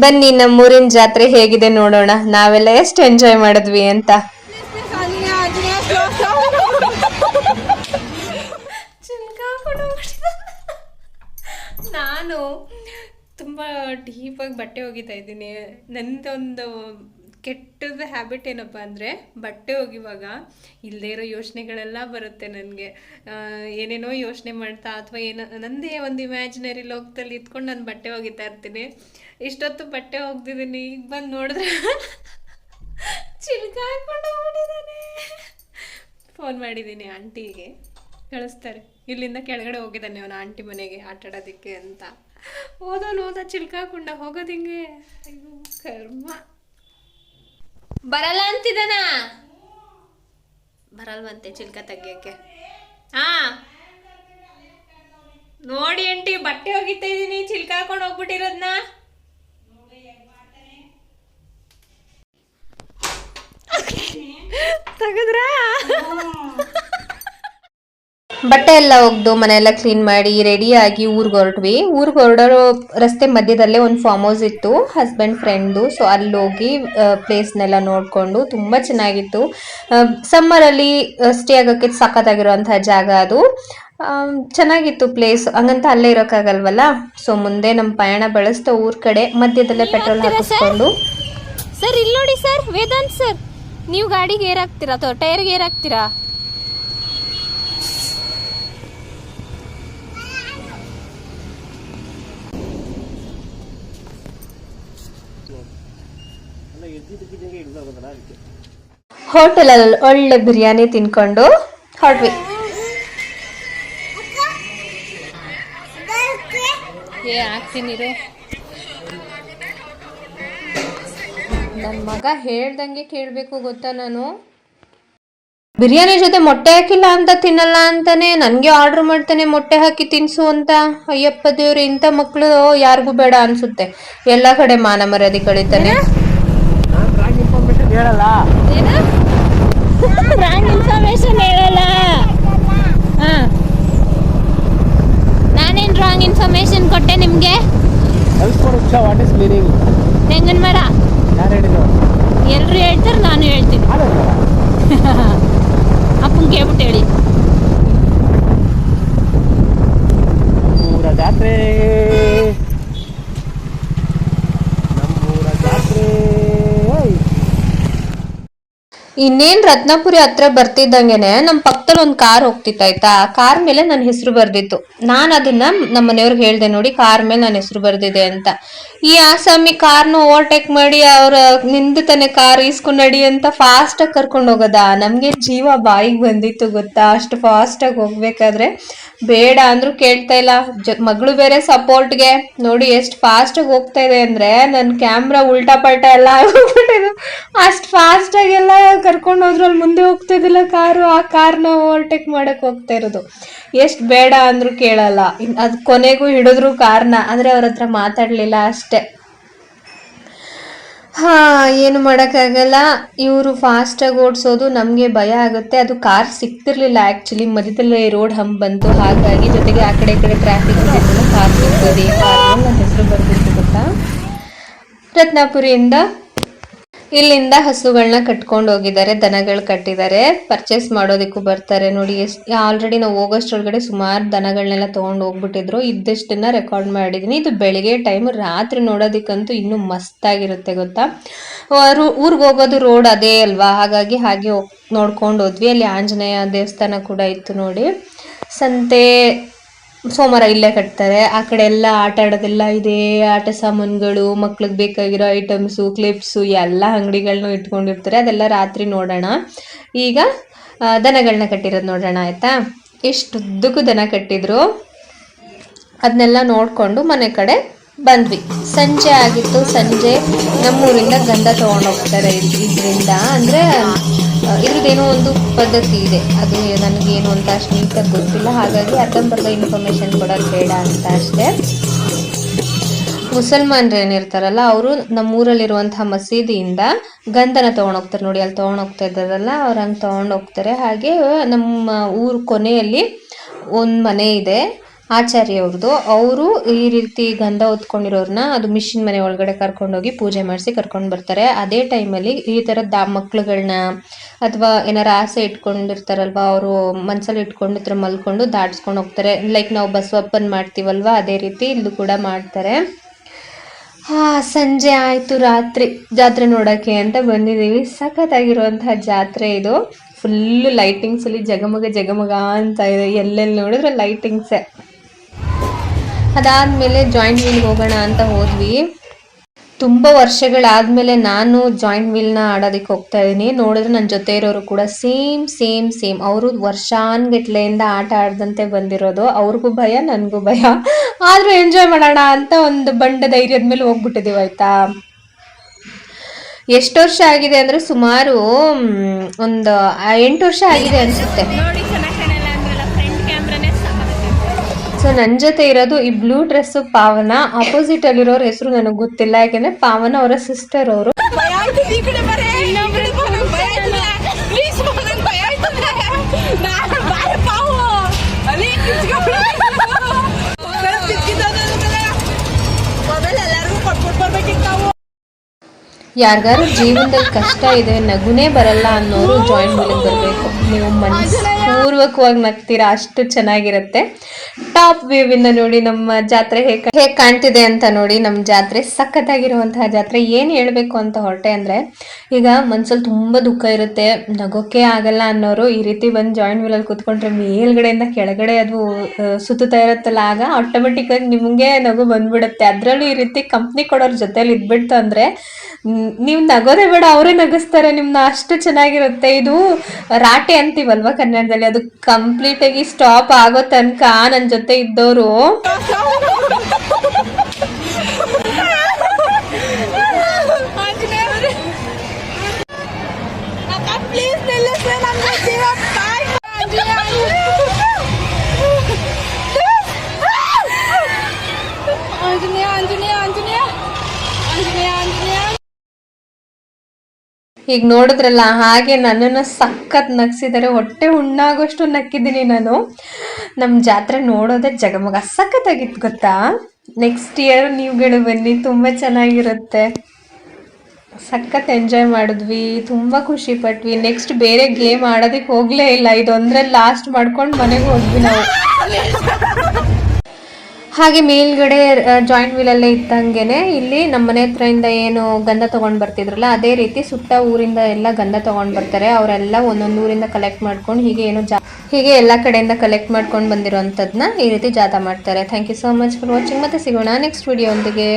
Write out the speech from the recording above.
ಬನ್ನಿ ನಮ್ಮೂರಿನ ಜಾತ್ರೆ ಹೇಗಿದೆ ನೋಡೋಣ, ನಾವೆಲ್ಲ ಎಷ್ಟು ಎಂಜಾಯ್ ಮಾಡಿದ್ವಿ ಅಂತ. ನಾನು ತುಂಬ ಡೀಪಾಗಿ ಬಟ್ಟೆ ಒಗಿತಾ ಇದ್ದೀನಿ. ನಂದೊಂದು ಕೆಟ್ಟದ ಹ್ಯಾಬಿಟ್ ಏನಪ್ಪ ಅಂದರೆ, ಬಟ್ಟೆ ಒಗಿವಾಗ ಇಲ್ಲದೇ ಇರೋ ಯೋಚನೆಗಳೆಲ್ಲ ಬರುತ್ತೆ ನನಗೆ. ಏನೇನೋ ಯೋಚನೆ ಮಾಡ್ತಾ ಅಥವಾ ಏನೋ ನನ್ನದೇ ಒಂದು ಇಮ್ಯಾಜಿನರಿ ಲೋಕದಲ್ಲಿ ಇದ್ಕೊಂಡು ನಾನು ಬಟ್ಟೆ ಒಗಿತಾ ಇರ್ತೀನಿ. ಇಷ್ಟೊತ್ತು ಬಟ್ಟೆ ಒಗ್ದಿದ್ದೀನಿ, ಈಗ ಬಂದು ನೋಡಿದ್ರೆ ಚಿಲ್ಕ ಹಾಕ್ಕೊಂಡು ಹೋಗ್ಬಿಟ್ಟಿದ್ದಾನೆ. ಫೋನ್ ಮಾಡಿದ್ದೀನಿ ಆಂಟಿಗೆ, ಕಳಿಸ್ತಾರೆ. ಇಲ್ಲಿಂದ ಕೆಳಗಡೆ ಹೋಗಿದ್ದಾನೆ ಅವನ ಆಂಟಿ ಮನೆಗೆ ಆಟಾಡೋದಕ್ಕೆ ಅಂತ. ಹೋದ ಚಿಲ್ಕ ಹಾಕೊಂಡ ಹೋಗೋದು ಹಿಂಗೆ. ಅಯ್ಯೋ ಕರ್ಮ. ಬರಲ್ಲ ಅಂತಿದ್ದಾನ, ಬರಲ್ವಂತೆ ಚಿಲ್ಕ ತೆಗಿಯಕ್ಕೆ. ಹಾ ನೋಡಿ ಆಂಟಿ, ಬಟ್ಟೆ ಒಗಿತಾ ಇದ್ದೀನಿ, ಚಿಲ್ಕ ಹಾಕೊಂಡು ಹೋಗ್ಬಿಟ್ಟಿರೋದ್ನ. ತೆಗೆದ್ರಾ? ಬಟ್ಟೆ ಎಲ್ಲ ಒಗ್ದು ಮನೆಯೆಲ್ಲ ಕ್ಲೀನ್ ಮಾಡಿ ರೆಡಿಯಾಗಿ ಊರಿಗೆ ಹೊರಟ್ವಿ. ಊರಿಗೆ ಹೊರಡೋ ರಸ್ತೆ ಮಧ್ಯದಲ್ಲೇ ಒಂದು ಫಾರ್ಮ್ ಹೌಸ್ ಇತ್ತು, ಹಸ್ಬೆಂಡ್ ಫ್ರೆಂಡ್ದು. ಸೊ ಅಲ್ಲಿ ಹೋಗಿ ಪ್ಲೇಸ್ನೆಲ್ಲ ನೋಡಿಕೊಂಡು ತುಂಬ ಚೆನ್ನಾಗಿತ್ತು. ಸಮ್ಮರಲ್ಲಿ ಸ್ಟೇ ಆಗೋಕ್ಕೆ ಸಖತ್ತಾಗಿರುವಂತಹ ಜಾಗ ಅದು. ಚೆನ್ನಾಗಿತ್ತು ಪ್ಲೇಸ್. ಹಂಗಂತ ಅಲ್ಲೇ ಇರೋಕ್ಕಾಗಲ್ವಲ್ಲ. ಸೊ ಮುಂದೆ ನಮ್ಮ ಪಯಣ ಬೆಳೆಸ್ತಾ ಊರ್ ಕಡೆ ಮಧ್ಯದಲ್ಲೇ ಪೆಟ್ರೋಲ್ ಹಾಕಿಸ್ಕೊಂಡು. ಸರ್ ಇಲ್ಲಿ ನೋಡಿ ಸರ್, ವೇದಾಂತ್ ಸರ್, ನೀವು ಗಾಡಿಗೆ ಏರ್ ಹಾಕ್ತೀರಾ ಅಥವಾ ಟೈರ್ಗೆ ಏರ್ ಹಾಕ್ತೀರಾ? ಹೋಟೆಲಲ್ಲಿ ಒಳ್ಳೆ ಬಿರಿಯಾನಿ ತಿನ್ಕೊಂಡು ಹೊರಟ್ವಿ. ಹಾಕ್ತೀನಿ. ನನ್ನ ಮಗ ಹೇಳ್ದಂಗೆ ಕೇಳಬೇಕು ಗೊತ್ತಾ. ನಾನು ಬಿರಿಯಾನಿ ಜೊತೆ ಮೊಟ್ಟೆ ಹಾಕಿಲ್ಲ ಅಂತ ತಿನ್ನಲ್ಲ ಅಂತಾನೆ ನನಗೆ ಆರ್ಡರ್ ಮಾಡ್ತಾನೆ ಮೊಟ್ಟೆ ಹಾಕಿ ತಿನ್ಸು ಅಂತ. ಅಯ್ಯಪ್ಪ ದೇವ್ರು, ಇಂಥ ಮಕ್ಕಳು ಯಾರಿಗೂ ಬೇಡ ಅನ್ಸುತ್ತೆ. ಎಲ್ಲ ಕಡೆ ಮಾನ ಮರ್ಯಾದೆ ಕಳೀತಾನೆ. ರಾಂಗ್ ಇನ್ಫಾರ್ಮೇಶನ್ ಹೇಳಲ್ಲ. ನಾನೇನು ರಾಂಗ್ ಇನ್ಫಾರ್ಮೇಶನ್ ಕೊಟ್ಟೆ ನಿಮ್ಗೆ? ತೆಂಗಿನ ಮರ ಎಲ್ರು ಹೇಳ್ತಾರೆ, ನಾನು ಹೇಳ್ತೀನಿ. ಅಪ್ಪನ್ ಕೇಳ್ಬಿಟ್ಟು ಹೇಳಿ. ಜಾತ್ರೆ ಇನ್ನೇನ್ ರತ್ನಪುರಿ ಹತ್ರ ಬರ್ತಿದ್ದಂಗೆನೆ ನಮ್ಮ ಪಕ್ಕದಲ್ಲಿ ಒಂದು ಕಾರ್ ಹೋಗ್ತಿತ್ತು ಆಯ್ತಾ. ಆ ಕಾರ್ ಮೇಲೆ ನನ್ನ ಹೆಸರು ಬರ್ದಿತ್ತು. ನಾನು ಅದನ್ನ ನಮ್ಮ ಮನೆಯವ್ರಿಗೆ ಹೇಳ್ದೆ, ನೋಡಿ ಕಾರ್ ಮೇಲೆ ನನ್ನ ಹೆಸರು ಬರ್ದಿದೆ ಅಂತ. ಈ ಆಸಾಮಿ ಕಾರ್ನ ಓವರ್ಟೇಕ್ ಮಾಡಿ ಅವ್ರ ನಿಂದುತ್ತಾನೆ ಕಾರ್ ಈಸ್ಕೊಂಡ್ ನಡಿ ಅಂತ ಫಾಸ್ಟ್ ಆಗಿ ಕರ್ಕೊಂಡು ಹೋಗೋದ. ನಮ್ಗೆ ಜೀವ ಬಾಯಿಗೆ ಬಂದಿತ್ತು ಗೊತ್ತಾ. ಅಷ್ಟು ಫಾಸ್ಟ್ ಆಗಿ ಹೋಗ್ಬೇಕಾದ್ರೆ ಬೇಡ ಅಂದ್ರು ಕೇಳ್ತಾ ಇಲ್ಲ. ಮಗಳು ಬೇರೆ ಸಪೋರ್ಟ್ಗೆ. ನೋಡಿ ಎಷ್ಟು ಫಾಸ್ಟ್ ಆಗಿ ಹೋಗ್ತಾ ಇದೆ ಅಂದ್ರೆ ನನ್ನ ಕ್ಯಾಮ್ರಾ ಉಲ್ಟಾ ಪಲ್ಟಾ ಎಲ್ಲ ಆಗೋಗ್ಬಿಟ್ಟಿದ್ದು. ಅಷ್ಟು ಫಾಸ್ಟ್ ಆಗಿ ಎಲ್ಲ ಕರ್ಕೊಂಡು ಹೋದ್ರು, ಅಲ್ಲಿ ಮುಂದೆ ಹೋಗ್ತಾ ಇದ್ದಿಲ್ಲ ಕಾರು. ಆ ಕಾರ್ನ ಓವರ್ಟೇಕ್ ಮಾಡಕ್ ಹೋಗ್ತಾ ಇರೋದು. ಎಷ್ಟು ಬೇಡ ಅಂದ್ರು ಕೇಳಲ್ಲ. ಅದ್ ಕೊನೆಗೂ ಹಿಡಿದ್ರು ಕಾರ್ನ, ಆದ್ರೆ ಅವ್ರ ಹತ್ರ ಮಾತಾಡ್ಲಿಲ್ಲ ಅಷ್ಟೆ. ಏನು ಮಾಡೋಕ್ಕಾಗಲ್ಲ. ಇವರು ಫಾಸ್ಟಾಗಿ ಓಡಿಸೋದು ನಮಗೆ ಭಯ ಆಗುತ್ತೆ. ಅದು ಕಾರ್ ಸಿಕ್ತಿರ್ಲಿಲ್ಲ ಆ್ಯಕ್ಚುಲಿ, ಮಧ್ಯದಲ್ಲೇ ರೋಡ್ ಹಂಪ್ ಬಂತು. ಹಾಗಾಗಿ ಜೊತೆಗೆ ಆ ಕಡೆ ಈ ಕಡೆ ಟ್ರಾಫಿಕ್ ಇದ್ದಿದ್ದಲ್ಲ, ಕಾರ್ ಸಿಗ್ತದೆ. ಕಾರ್ ನನ್ನ ಹೆಸರು ಬರ್ದಿತ್ತು ಗೊತ್ತಾ. ರತ್ನಾಪುರಿಯಿಂದ ಇಲ್ಲಿಂದ ಹಸುಗಳನ್ನ ಕಟ್ಕೊಂಡು ಹೋಗಿದ್ದಾರೆ, ದನಗಳು ಕಟ್ಟಿದ್ದಾರೆ. ಪರ್ಚೇಸ್ ಮಾಡೋದಕ್ಕೂ ಬರ್ತಾರೆ. ನೋಡಿ ಎಷ್ಟು ಆಲ್ರೆಡಿ ನಾವು ಹೋಗೋಷ್ಟೊಳಗಡೆ ಸುಮಾರು ದನಗಳನ್ನೆಲ್ಲ ತೊಗೊಂಡು ಹೋಗ್ಬಿಟ್ಟಿದ್ರು. ಇದ್ದಷ್ಟನ್ನ ರೆಕಾರ್ಡ್ ಮಾಡಿದ್ದೀನಿ. ಇದು ಬೆಳಿಗ್ಗೆ ಟೈಮ್, ರಾತ್ರಿ ನೋಡೋದಕ್ಕಂತೂ ಇನ್ನೂ ಮಸ್ತಾಗಿರುತ್ತೆ ಗೊತ್ತಾ. ಊರಿಗೆ ಹೋಗೋದು ರೋಡ್ ಅದೇ ಅಲ್ವಾ, ಹಾಗಾಗಿ ಹಾಗೆ ನೋಡ್ಕೊಂಡು ಹೋದ್ವಿ. ಅಲ್ಲಿ ಆಂಜನೇಯ ದೇವಸ್ಥಾನ ಕೂಡ ಇತ್ತು ನೋಡಿ. ಸಂತೆ ಸೋಮವಾರ ಇಲ್ಲೇ ಕಟ್ತಾರೆ. ಆ ಕಡೆ ಎಲ್ಲ ಆಟ ಆಡೋದೆಲ್ಲ ಇದೆ. ಆಟ ಸಾಮಾನುಗಳು, ಮಕ್ಳಿಗೆ ಬೇಕಾಗಿರೋ ಐಟಮ್ಸು, ಕ್ಲಿಪ್ಸು ಎಲ್ಲ ಅಂಗಡಿಗಳನ್ನೂ ಇಟ್ಕೊಂಡಿರ್ತಾರೆ. ಅದೆಲ್ಲ ರಾತ್ರಿ ನೋಡೋಣ. ಈಗ ದನಗಳನ್ನ ಕಟ್ಟಿರೋದು ನೋಡೋಣ ಆಯಿತಾ. ಎಷ್ಟು ಉದ್ದಕ್ಕೂ ದನ ಕಟ್ಟಿದ್ರು, ಅದನ್ನೆಲ್ಲ ನೋಡಿಕೊಂಡು ಮನೆ ಕಡೆ ಬಂದ್ವಿ. ಸಂಜೆ ಆಗಿತ್ತು. ಸಂಜೆ ನಮ್ಮೂರಿಂದ ಗಂಧ ತೊಗೊಂಡೋಗ್ತಾರೆ. ಇದರಿಂದ ಅಂದರೆ ಇದ್ರದ್ದೇನೋ ಒಂದು ಪದ್ಧತಿ ಇದೆ, ಅದು ನನಗೇನು ಅಂತ ಅಷ್ಟು ನೀಟಾಗಿ ಗೊತ್ತಿಲ್ಲ. ಹಾಗಾಗಿ ಅರ್ಧಂಬರ್ಧ ಇನ್ಫಾರ್ಮೇಷನ್ ಕೊಡೋದು ಬೇಡ ಅಂತ ಅಷ್ಟೇ. ಮುಸಲ್ಮಾನರು ಏನಿರ್ತಾರಲ್ಲ ಅವರು ನಮ್ಮೂರಲ್ಲಿರುವಂತಹ ಮಸೀದಿಯಿಂದ ಗಂಧನ ತೊಗೊಂಡೋಗ್ತಾರೆ ನೋಡಿ, ಅಲ್ಲಿ ತೊಗೊಂಡೋಗ್ತಾ ಇದ್ದಾರಲ್ಲ ಅವ್ರು ಹಂಗೆ ತೊಗೊಂಡೋಗ್ತಾರೆ. ಹಾಗೆ ನಮ್ಮ ಊರು ಕೊನೆಯಲ್ಲಿ ಒಂದು ಮನೆ ಇದೆ ಆಚಾರ್ಯ ಅವ್ರದ್ದು, ಅವರು ಈ ರೀತಿ ಗಂಧ ಹೊತ್ಕೊಂಡಿರೋರ್ನ ಅದು ಮಿಷಿನ್ ಮನೆ ಒಳಗಡೆ ಕರ್ಕೊಂಡೋಗಿ ಪೂಜೆ ಮಾಡಿಸಿ ಕರ್ಕೊಂಡು ಬರ್ತಾರೆ. ಅದೇ ಟೈಮಲ್ಲಿ ಈ ಥರದ ಮಕ್ಳುಗಳನ್ನ ಅಥವಾ ಏನಾರ ಆಸೆ ಇಟ್ಕೊಂಡಿರ್ತಾರಲ್ವ, ಅವರು ಮನ್ಸಲ್ಲಿ ಇಟ್ಕೊಂಡು ಹತ್ರ ಮಲ್ಕೊಂಡು ದಾಟ್ಸ್ಕೊಂಡು ಹೋಗ್ತಾರೆ. ಲೈಕ್ ನಾವು ಬಸವಪ್ಪನ್ ಮಾಡ್ತೀವಲ್ವ ಅದೇ ರೀತಿ ಇಲ್ಲೂ ಕೂಡ ಮಾಡ್ತಾರೆ. ಸಂಜೆ ಆಯಿತು, ರಾತ್ರಿ ಜಾತ್ರೆ ನೋಡೋಕ್ಕೆ ಅಂತ ಬಂದಿದ್ದೀವಿ. ಸಖತ್ತಾಗಿರುವಂತಹ ಜಾತ್ರೆ ಇದು. ಫುಲ್ಲು ಲೈಟಿಂಗ್ಸಲ್ಲಿ ಜಗಮಗ ಜಗಮಗ ಅಂತ ಇದೆ, ಎಲ್ಲೆಲ್ಲಿ ನೋಡಿದ್ರೆ ಲೈಟಿಂಗ್ಸೇ. ಅದಾದಮೇಲೆ ಜಾಯಿಂಟ್ ವೀಲ್ಗೆ ಹೋಗೋಣ ಅಂತ ಹೋದ್ವಿ. ತುಂಬ ವರ್ಷಗಳಾದಮೇಲೆ ನಾನು ಜಾಯಿಂಟ್ ವೀಲ್ನ ಆಡೋದಕ್ಕೆ ಹೋಗ್ತಾ ಇದ್ದೀನಿ. ನೋಡಿದ್ರೆ ನನ್ನ ಜೊತೆ ಇರೋರು ಕೂಡ ಸೇಮ್ ಅವರು ವರ್ಷಾನ್ಗಟ್ಲೆಯಿಂದ ಆಟ ಆಡ್ದಂತೆ ಬಂದಿರೋದು. ಅವ್ರಿಗೂ ಭಯ, ನನಗೂ ಭಯ, ಆದರೂ ಎಂಜಾಯ್ ಮಾಡೋಣ ಅಂತ ಒಂದು ಬಂಡ ಧೈರ್ಯದ ಮೇಲೆ ಹೋಗ್ಬಿಟ್ಟಿದ್ದೀವಿ ಆಯಿತಾ. ಎಷ್ಟು ವರ್ಷ ಆಗಿದೆ ಅಂದರೆ ಸುಮಾರು ಒಂದು 8 ವರ್ಷ ಆಗಿದೆ ಅನಿಸುತ್ತೆ. ಸೊ ನನ್ನ ಜೊತೆ ಇರೋದು ಈ ಬ್ಲೂ ಡ್ರೆಸ್ಸು ಪಾವನ. ಆಪೋಸಿಟ್ ಅಲ್ಲಿರೋರ ಹೆಸರು ನನಗೆ ಗೊತ್ತಿಲ್ಲ, ಯಾಕೆಂದ್ರೆ ಪಾವನ ಅವರ ಸಿಸ್ಟರ್ ಅವರು. ಯಾರಿಗಾರು ಜೀವನದಲ್ಲಿ ಕಷ್ಟ ಇದೆ, ನಗುನೇ ಬರಲ್ಲ ಅನ್ನೋರು ಜಾಯಿಂಟ್ ವೀಲಿಗೆ ಬರಬೇಕು. ನೀವು ಮನಸ್ಪೂರ್ವಕವಾಗಿ ನಗ್ತೀರಾ, ಅಷ್ಟು ಚೆನ್ನಾಗಿರುತ್ತೆ. ಟಾಪ್ ವ್ಯೂವಿಂದ ನೋಡಿ ನಮ್ಮ ಜಾತ್ರೆ ಹೇಗೆ ಕಾಣ್ತಿದೆ ಅಂತ ನೋಡಿ. ನಮ್ಮ ಜಾತ್ರೆ ಸಖತ್ತಾಗಿರುವಂತಹ ಜಾತ್ರೆ. ಏನು ಹೇಳಬೇಕು ಅಂತ ಹೊರಟೆ ಅಂದರೆ, ಈಗ ಮನ್ಸಲ್ಲಿ ತುಂಬ ದುಃಖ ಇರುತ್ತೆ, ನಗೋಕೆ ಆಗಲ್ಲ ಅನ್ನೋರು ಈ ರೀತಿ ಬಂದು ಜಾಯಿಂಟ್ ವೀಲಲ್ಲಿ ಕೂತ್ಕೊಂಡ್ರೆ ಮೇಲ್ಗಡೆಯಿಂದ ಕೆಳಗಡೆ ಅದು ಸುತ್ತಾ ಇರುತ್ತಲ್ಲ, ಆಗ ಆಟೋಮೆಟಿಕ್ಕಾಗಿ ನಿಮಗೆ ನಗು ಬಂದ್ಬಿಡುತ್ತೆ. ಅದರಲ್ಲೂ ಈ ರೀತಿ ಕಂಪ್ನಿ ಕೊಡೋರ ಜೊತೆಲಿ ಇದ್ಬಿಡ್ತು ಅಂದರೆ ನೀವು ನಗೋದೇ ಬೇಡ, ಅವರೇ ನಗಿಸ್ತಾರೆ ನಿಮ್ಮನ್ನ, ಅಷ್ಟು ಚೆನ್ನಾಗಿರುತ್ತೆ. ಇದು ರಾಟೆ ಅಂತೀವಲ್ವ ಕನ್ನಡದಲ್ಲಿ, ಅದು ಕಂಪ್ಲೀಟಾಗಿ ಸ್ಟಾಪ್ ಆಗೋ ತನಕ ನನ್ನ ಜೊತೆ ಇದ್ದವರು ಈಗ ನೋಡಿದ್ರಲ್ಲ, ಹಾಗೆ ನನ್ನನ್ನು ಸಖತ್ ನಗ್ಸಿದ್ದಾರೆ. ಹೊಟ್ಟೆ ಹುಣ್ಣಾಗೋಷ್ಟು ನಕ್ಕಿದ್ದೀನಿ ನಾನು. ನಮ್ಮ ಜಾತ್ರೆ ನೋಡೋದೇ ಜಗಮಗ, ಸಖತ್ತಾಗಿತ್ತು ಗೊತ್ತಾ. ನೆಕ್ಸ್ಟ್ ಇಯರ್ ನೀವುಗಳು ಬನ್ನಿ, ತುಂಬ ಚೆನ್ನಾಗಿರುತ್ತೆ. ಸಖತ್ ಎಂಜಾಯ್ ಮಾಡಿದ್ವಿ, ತುಂಬ ಖುಷಿ ಪಟ್ವಿ. ನೆಕ್ಸ್ಟ್ ಬೇರೆ ಗೇಮ್ ಆಡೋದಕ್ಕೆ ಹೋಗಲೇ ಇಲ್ಲ, ಇದೊಂದ್ರಲ್ಲಿ ಲಾಸ್ಟ್ ಮಾಡ್ಕೊಂಡು ಮನೆಗೆ ಹೋದ್ವಿ ನಾವು. ಹಾಗೆ ಮೇಲ್ಗಡೆ ಜಾಯಿಂಟ್ ವೀಲಲ್ಲೇ ಇದ್ದಂಗೆನೆ ಇಲ್ಲಿ ನಮ್ಮ ಮನೆ ಹತ್ರದಿಂದ ಏನು ಗಂಧ ತೊಗೊಂಡು ಬರ್ತಿದ್ರಲ್ಲ, ಅದೇ ರೀತಿ ಸುತ್ತ ಊರಿಂದ ಎಲ್ಲ ಗಂಧ ತೊಗೊಂಡು ಬರ್ತಾರೆ. ಅವರೆಲ್ಲ ಒಂದೊಂದು ಊರಿಂದ ಕಲೆಕ್ಟ್ ಮಾಡ್ಕೊಂಡು ಹೀಗೆ ಎಲ್ಲ ಕಡೆಯಿಂದ ಕಲೆಕ್ಟ್ ಮಾಡ್ಕೊಂಡು ಬಂದಿರೋವಂಥದ್ದನ್ನ ಈ ರೀತಿ ಜಾಥಾ ಮಾಡ್ತಾರೆ. Thank you so much for watching. ಮತ್ತೆ ಸಿಗೋಣ ನೆಕ್ಸ್ಟ್ ವಿಡಿಯೋ ಒಂದಿಗೆ.